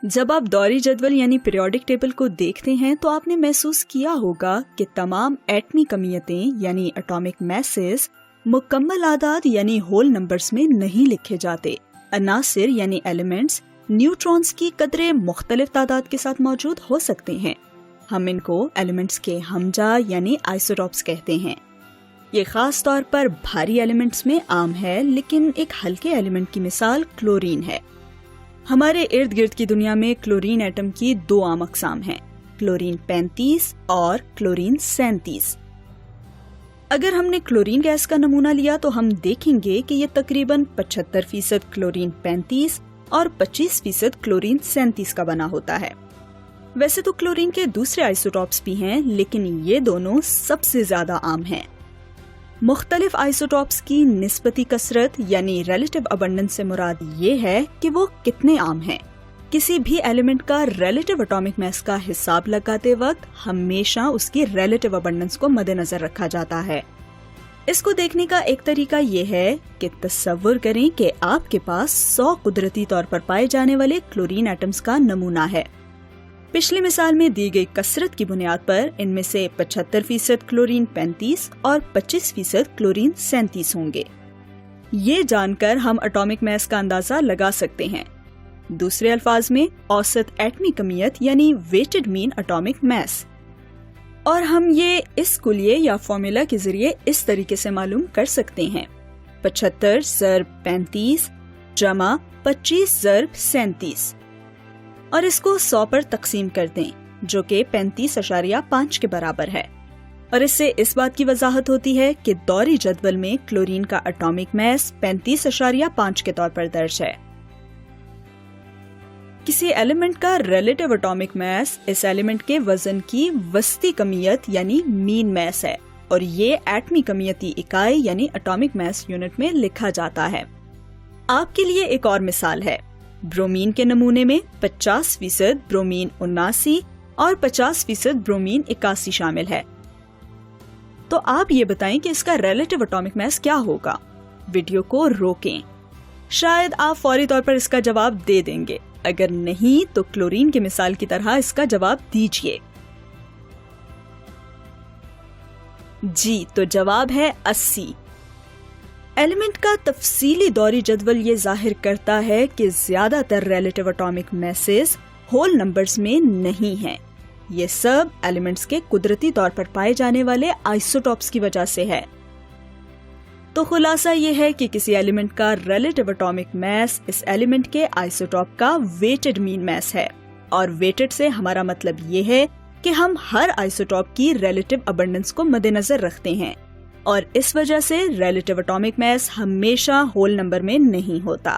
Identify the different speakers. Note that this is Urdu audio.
Speaker 1: جب آپ دوری جدول یعنی پیریوڈک ٹیبل کو دیکھتے ہیں تو آپ نے محسوس کیا ہوگا کہ تمام ایٹمی کمیتیں یعنی اٹامک میسز مکمل اعداد یعنی ہول نمبرز میں نہیں لکھے جاتے. عناصر یعنی ایلیمنٹس نیوٹرونز کی قدرے مختلف تعداد کے ساتھ موجود ہو سکتے ہیں. ہم ان کو ایلیمنٹس کے ہمجا یعنی آئسوٹوپس کہتے ہیں. یہ خاص طور پر بھاری ایلیمنٹس میں عام ہے، لیکن ایک ہلکے ایلیمنٹ کی مثال کلورین ہے. ہمارے ارد گرد کی دنیا میں کلورین ایٹم کی 2 عام اقسام ہیں، کلورین 35 اور کلورین 37. اگر ہم نے کلورین گیس کا نمونہ لیا تو ہم دیکھیں گے کہ یہ تقریباً 75% کلورین 35 اور 25% کلورین 37 کا بنا ہوتا ہے. ویسے تو کلورین کے دوسرے آئسوٹوپس بھی ہیں، لیکن یہ دونوں سب سے زیادہ عام ہیں. مختلف آئسوٹوپس کی نسبتی کثرت یعنی ریلیٹیو ابنڈنس سے مراد یہ ہے کہ وہ کتنے عام ہیں. کسی بھی ایلیمنٹ کا ریلیٹیو اٹامک میس کا حساب لگاتے وقت ہمیشہ اس کی ریلیٹیو ابنڈنس کو مد نظر رکھا جاتا ہے. اس کو دیکھنے کا ایک طریقہ یہ ہے کہ تصور کریں کہ آپ کے پاس 100 قدرتی طور پر پائے جانے والے کلورین ایٹمز کا نمونہ ہے. پچھلی مثال میں دی گئی کثرت کی بنیاد پر ان میں سے 75% کلورین 35 اور 25% کلورین 37 ہوں گے. یہ جان کر ہم اٹامک میس کا اندازہ لگا سکتے ہیں. دوسرے الفاظ میں اوسط ایٹمی کمیت یعنی ویٹڈ مین اٹامک میس. اور ہم یہ اس کلیے یا فارمولا کے ذریعے اس طریقے سے معلوم کر سکتے ہیں: 75 ضرب 35 جمع 25 ضرب 37، اور اس کو 100 پر تقسیم کر دیں جو کہ 35.5 کے برابر ہے. اور اس سے اس بات کی وضاحت ہوتی ہے کہ دوری جدول میں کلورین کا اٹامک میس 35.5 کے طور پر درج ہے. کسی ایلیمنٹ کا ریلیٹیو اٹامک میس اس ایلیمنٹ کے وزن کی وسطی کمیت یعنی مین میس ہے، اور یہ ایٹمی کمیتی اکائی یعنی اٹامک میس یونٹ میں لکھا جاتا ہے. آپ کے لیے ایک اور مثال ہے. برومین کے نمونے میں 50% برومین 79 اور 50% برومین 81 شامل ہے. تو آپ یہ بتائیں کہ اس کا ریلیٹیو اٹامک میس کیا ہوگا. ویڈیو کو روکیں، شاید آپ فوری طور پر اس کا جواب دے دیں گے. اگر نہیں تو کلورین کی مثال کی طرح اس کا جواب دیجئے. جی، تو جواب ہے 80. ایلیمنٹ کا تفصیلی دوری جدول یہ ظاہر کرتا ہے کہ زیادہ تر relative atomic masses whole numbers میں نہیں ہیں. یہ سب ایلیمنٹس کے قدرتی طور پر پائے جانے والے آئسوٹوپس کی وجہ سے ہے. تو خلاصہ یہ ہے کہ کسی ایلیمنٹ کا ریلیٹیو اٹامک میس اس ایلیمنٹ کے آئسوٹوپ کا ویٹڈ مین میس ہے. اور ویٹڈ سے ہمارا مطلب یہ ہے کہ ہم ہر آئسوٹوپ کی ریلیٹیو ابنڈنس کو مد نظر رکھتے ہیں، اور اس وجہ سے ریلیٹیو اٹامک میس ہمیشہ ہول نمبر میں نہیں ہوتا.